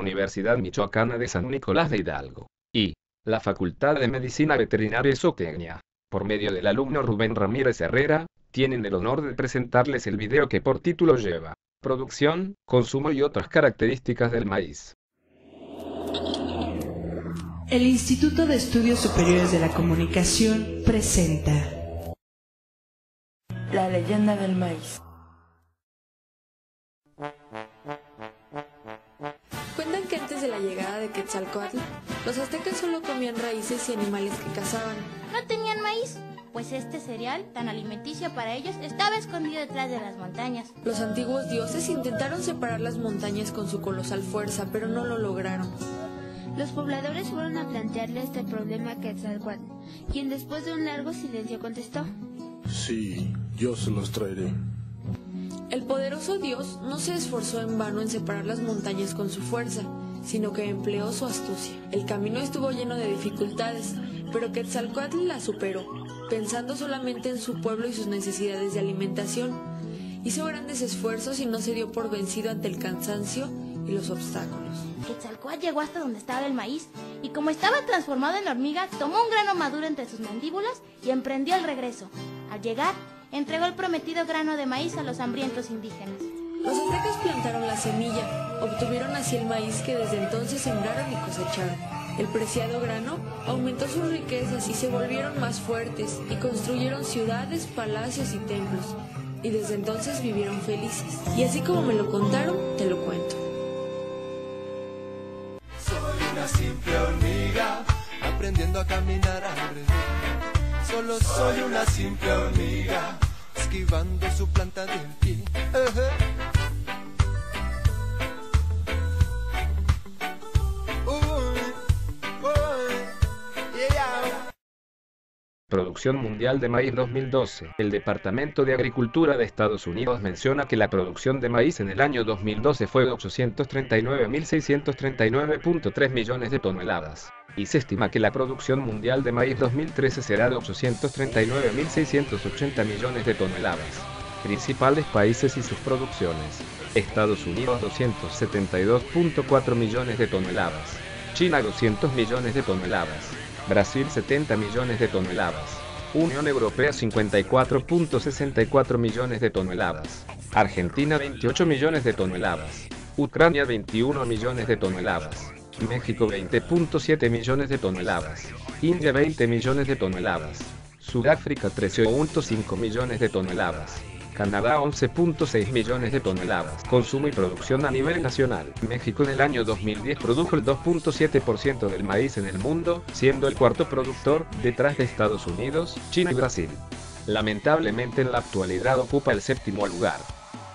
Universidad Michoacana de San Nicolás de Hidalgo, y la Facultad de Medicina Veterinaria y Zootecnia, por medio del alumno Rubén Ramírez Herrera, tienen el honor de presentarles el video que por título lleva Producción, consumo y otras características del maíz. El Instituto de Estudios Superiores de la Comunicación presenta La leyenda del maíz. Cuentan que antes de la llegada de Quetzalcóatl, los aztecas solo comían raíces y animales que cazaban. No tenían maíz, pues este cereal, tan alimenticio para ellos, estaba escondido detrás de las montañas. Los antiguos dioses intentaron separar las montañas con su colosal fuerza, pero no lo lograron. Los pobladores fueron a plantearle este problema a Quetzalcóatl, quien después de un largo silencio contestó: Sí, yo se los traeré. El poderoso dios no se esforzó en vano en separar las montañas con su fuerza, sino que empleó su astucia. El camino estuvo lleno de dificultades, pero Quetzalcóatl la superó, pensando solamente en su pueblo y sus necesidades de alimentación. Hizo grandes esfuerzos y no se dio por vencido ante el cansancio y los obstáculos. Quetzalcóatl llegó hasta donde estaba el maíz, y como estaba transformado en hormiga, tomó un grano maduro entre sus mandíbulas y emprendió el regreso. Al llegar, entregó el prometido grano de maíz a los hambrientos indígenas. Los aztecas plantaron la semilla, obtuvieron así el maíz que desde entonces sembraron y cosecharon. El preciado grano aumentó sus riquezas y se volvieron más fuertes y construyeron ciudades, palacios y templos. Y desde entonces vivieron felices. Y así como me lo contaron, te lo cuento. Soy una simple hormiga, aprendiendo a caminar al revés. Solo soy una simple hormiga, esquivando su planta del pie. Producción mundial de maíz 2012. El Departamento de Agricultura de Estados Unidos menciona que la producción de maíz en el año 2012 fue de 839.639.3 millones de toneladas, y se estima que la producción mundial de maíz 2013 será de 839.680 millones de toneladas. Principales países y sus producciones: Estados Unidos 272.4 millones de toneladas, China 200 millones de toneladas, Brasil 70 millones de toneladas, Unión Europea 54.64 millones de toneladas, Argentina 28 millones de toneladas, Ucrania 21 millones de toneladas, México 20.7 millones de toneladas, India 20 millones de toneladas, Sudáfrica 13.5 millones de toneladas, Canadá 11.6 millones de toneladas. Consumo y producción a nivel nacional. México en el año 2010 produjo el 2.7% del maíz en el mundo, siendo el cuarto productor, detrás de Estados Unidos, China y Brasil. Lamentablemente en la actualidad ocupa el séptimo lugar.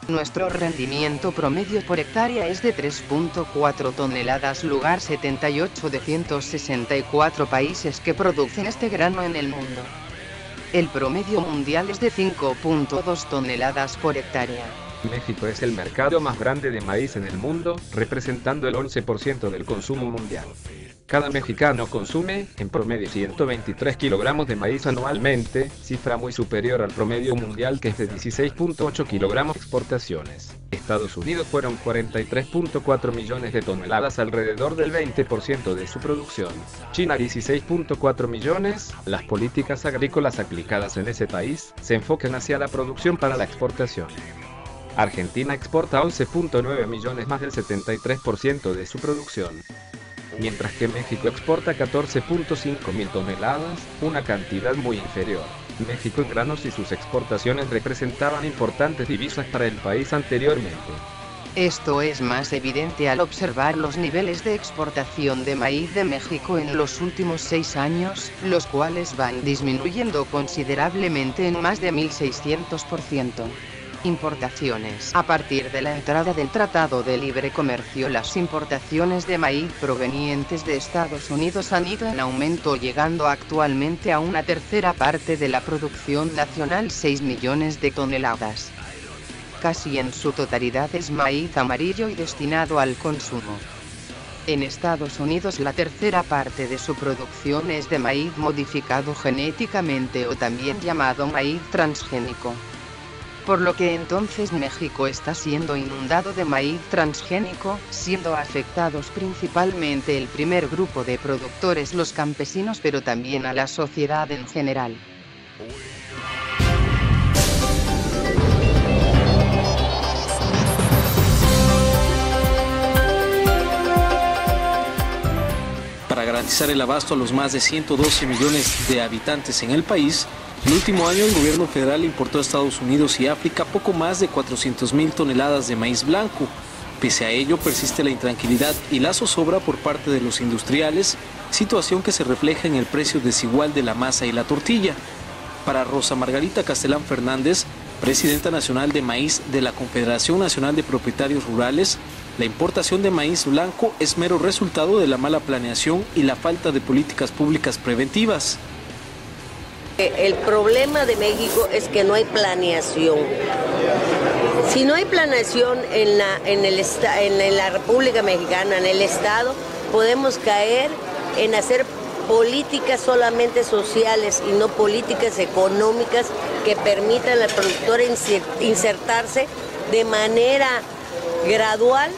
Nuestro rendimiento promedio por hectárea es de 3.4 toneladas, lugar 78 de 164 países que producen este grano en el mundo. El promedio mundial es de 5.2 toneladas por hectárea. México es el mercado más grande de maíz en el mundo, representando el 11% del consumo mundial. Cada mexicano consume, en promedio, 123 kilogramos de maíz anualmente, cifra muy superior al promedio mundial que es de 16.8 kilogramos. Exportaciones. Estados Unidos fueron 43.4 millones de toneladas, alrededor del 20% de su producción. China 16.4 millones. Las políticas agrícolas aplicadas en ese país se enfocan hacia la producción para la exportación. Argentina exporta 11.9 millones, más del 73% de su producción, mientras que México exporta 14.5 mil toneladas, una cantidad muy inferior. México en granos y sus exportaciones representaban importantes divisas para el país anteriormente. Esto es más evidente al observar los niveles de exportación de maíz de México en los últimos 6 años, los cuales van disminuyendo considerablemente en más de 1.600%. Importaciones. A partir de la entrada del Tratado de Libre Comercio, las importaciones de maíz provenientes de Estados Unidos han ido en aumento, llegando actualmente a una tercera parte de la producción nacional, 6 millones de toneladas. Casi en su totalidad es maíz amarillo y destinado al consumo. En Estados Unidos la tercera parte de su producción es de maíz modificado genéticamente o también llamado maíz transgénico. por lo que entonces México está siendo inundado de maíz transgénico, siendo afectados principalmente el primer grupo de productores, los campesinos, pero también a la sociedad en general. Para garantizar el abasto a los más de 112 millones de habitantes en el país, el último año el gobierno federal importó a Estados Unidos y África poco más de 400.000 toneladas de maíz blanco. Pese a ello, persiste la intranquilidad y la zozobra por parte de los industriales, situación que se refleja en el precio desigual de la masa y la tortilla. Para Rosa Margarita Castelán Fernández, presidenta nacional de maíz de la Confederación Nacional de Propietarios Rurales, la importación de maíz blanco es mero resultado de la mala planeación y la falta de políticas públicas preventivas. El problema de México es que no hay planeación. Si no hay planeación en la República Mexicana, en el Estado, podemos caer en hacer políticas solamente sociales y no políticas económicas que permitan al productor insertarse de manera gradual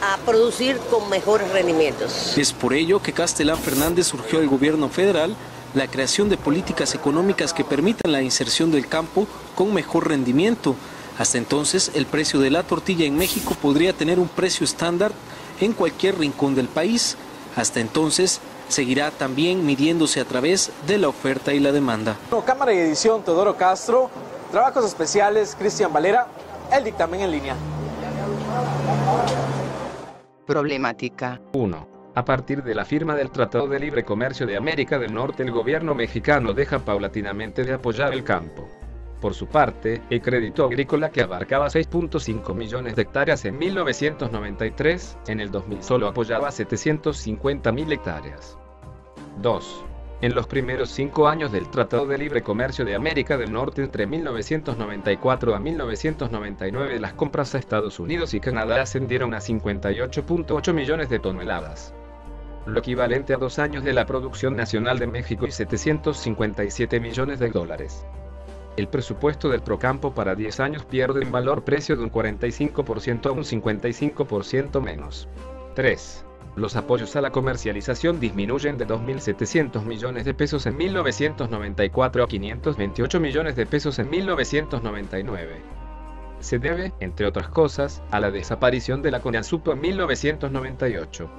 a producir con mejores rendimientos. Es por ello que Castelán Fernández surgió al gobierno federal la creación de políticas económicas que permitan la inserción del campo con mejor rendimiento. Hasta entonces, el precio de la tortilla en México podría tener un precio estándar en cualquier rincón del país. Hasta entonces, seguirá también midiéndose a través de la oferta y la demanda. Cámara y edición Teodoro Castro, trabajos especiales Cristian Valera, el dictamen en línea. Problemática. 1. A partir de la firma del Tratado de Libre Comercio de América del Norte, el gobierno mexicano deja paulatinamente de apoyar el campo. Por su parte, el crédito agrícola, que abarcaba 6.5 millones de hectáreas en 1993, en el 2000 solo apoyaba 750.000 hectáreas. 2. En los primeros 5 años del Tratado de Libre Comercio de América del Norte, entre 1994 a 1999, las compras a Estados Unidos y Canadá ascendieron a 58.8 millones de toneladas, lo equivalente a 2 años de la producción nacional de México y 757 millones de dólares. El presupuesto del Procampo para 10 años pierde en valor-precio de un 45% a un 55% menos. 3. Los apoyos a la comercialización disminuyen de 2.700 millones de pesos en 1994 a 528 millones de pesos en 1999. Se debe, entre otras cosas, a la desaparición de la CONASUPO en 1998.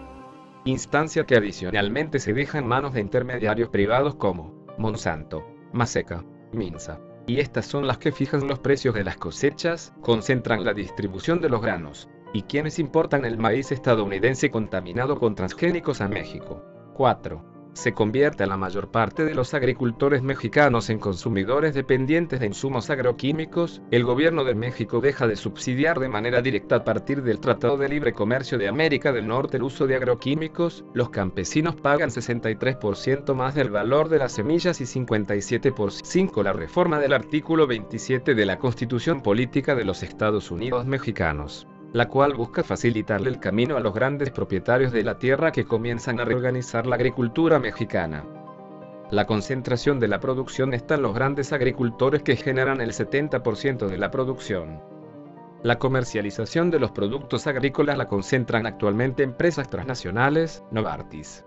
Instancia que adicionalmente se deja en manos de intermediarios privados como Monsanto, Maseca, Minsa. Y estas son las que fijan los precios de las cosechas, concentran la distribución de los granos, y quienes importan el maíz estadounidense contaminado con transgénicos a México. 4. Se convierte a la mayor parte de los agricultores mexicanos en consumidores dependientes de insumos agroquímicos. El gobierno de México deja de subsidiar de manera directa a partir del Tratado de Libre Comercio de América del Norte el uso de agroquímicos. Los campesinos pagan 63% más del valor de las semillas y 57%. 5. La reforma del artículo 27 de la Constitución Política de los Estados Unidos Mexicanos, la cual busca facilitarle el camino a los grandes propietarios de la tierra que comienzan a reorganizar la agricultura mexicana. La concentración de la producción está en los grandes agricultores, que generan el 70% de la producción. La comercialización de los productos agrícolas la concentran actualmente empresas transnacionales, Novartis.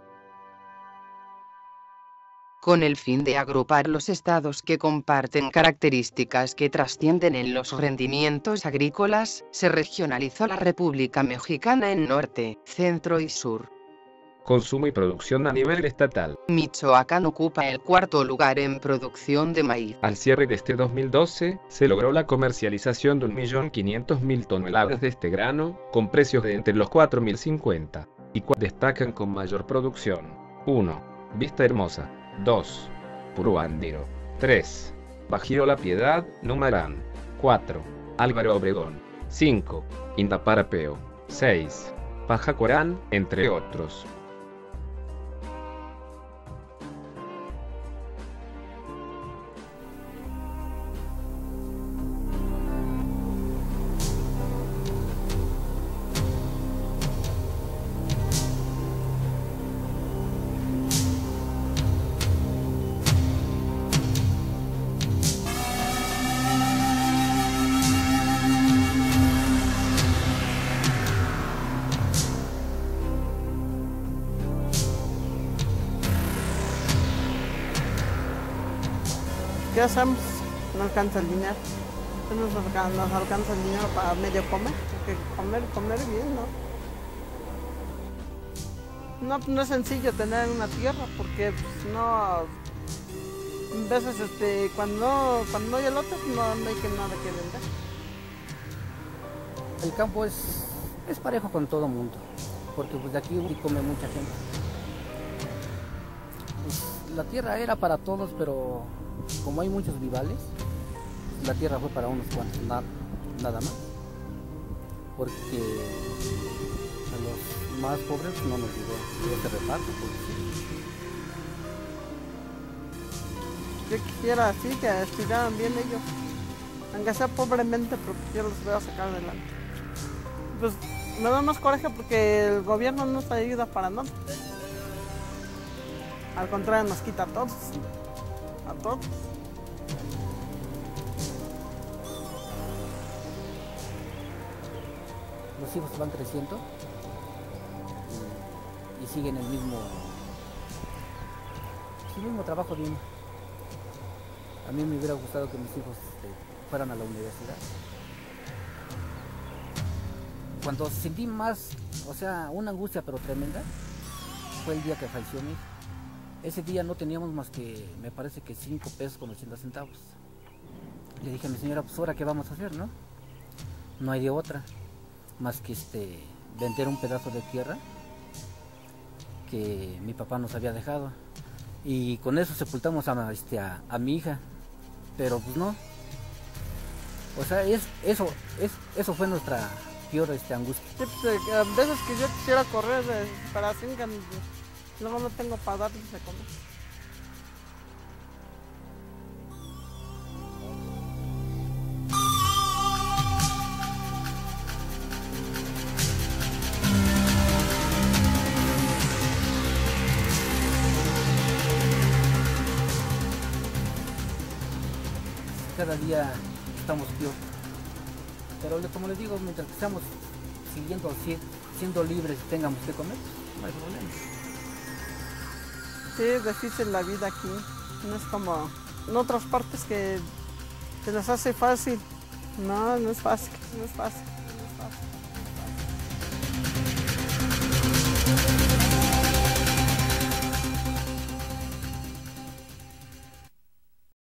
Con el fin de agrupar los estados que comparten características que trascienden en los rendimientos agrícolas, se regionalizó la República Mexicana en norte, centro y sur. Consumo y producción a nivel estatal. Michoacán ocupa el 4º lugar en producción de maíz. Al cierre de este 2012, se logró la comercialización de 1.500.000 toneladas de este grano, con precios de entre los 4.050 y 4. Destacan con mayor producción: 1. Vista Hermosa. 2. Puro Andiro. 3. Bajío La Piedad, Numarán. 4. Álvaro Obregón. 5. Indaparapeo. 6. Pajacorán, entre otros. ¿qué hacemos? No alcanza el dinero. Nos alcanza el dinero para medio comer. Porque comer bien, ¿no? No es sencillo tener una tierra, porque pues, no... A veces cuando no hay elotes, no hay nada que vender. El campo es parejo con todo el mundo, porque pues de aquí come mucha gente. Pues, la tierra era para todos, pero como hay muchos vivales, la tierra fue para unos cuantos, nada más. Porque a los más pobres no nos llegó este reparto. Yo quisiera así, que estudiaran bien ellos, aunque sea pobremente, pero yo los voy a sacar adelante. Pues me da más coraje porque el gobierno no nos ayuda para nada. Al contrario, nos quita a todos. A todos. Los hijos van creciendo y siguen el mismo trabajo bien. A mí me hubiera gustado que mis hijos fueran a la universidad. Cuando sentí más, o sea, una angustia pero tremenda, fue el día que falleció mi hija. Ese día no teníamos más que, me parece que 5 pesos con 80 centavos. Le dije a mi señora, pues ahora qué vamos a hacer, ¿no? No hay de otra, más que vender un pedazo de tierra que mi papá nos había dejado. Y con eso sepultamos a mi hija. Pero pues no. O sea, eso fue nuestra peor angustia. Sí, pues, a veces que yo quisiera correr para 5 años, luego no tengo para darles de comer. Cada día estamos peor, pero como les digo, mientras que estamos siendo libres y tengamos que comer, no hay problema. Sí, es difícil la vida aquí, no es como en otras partes que se les hace fácil. No, no es fácil, no es fácil.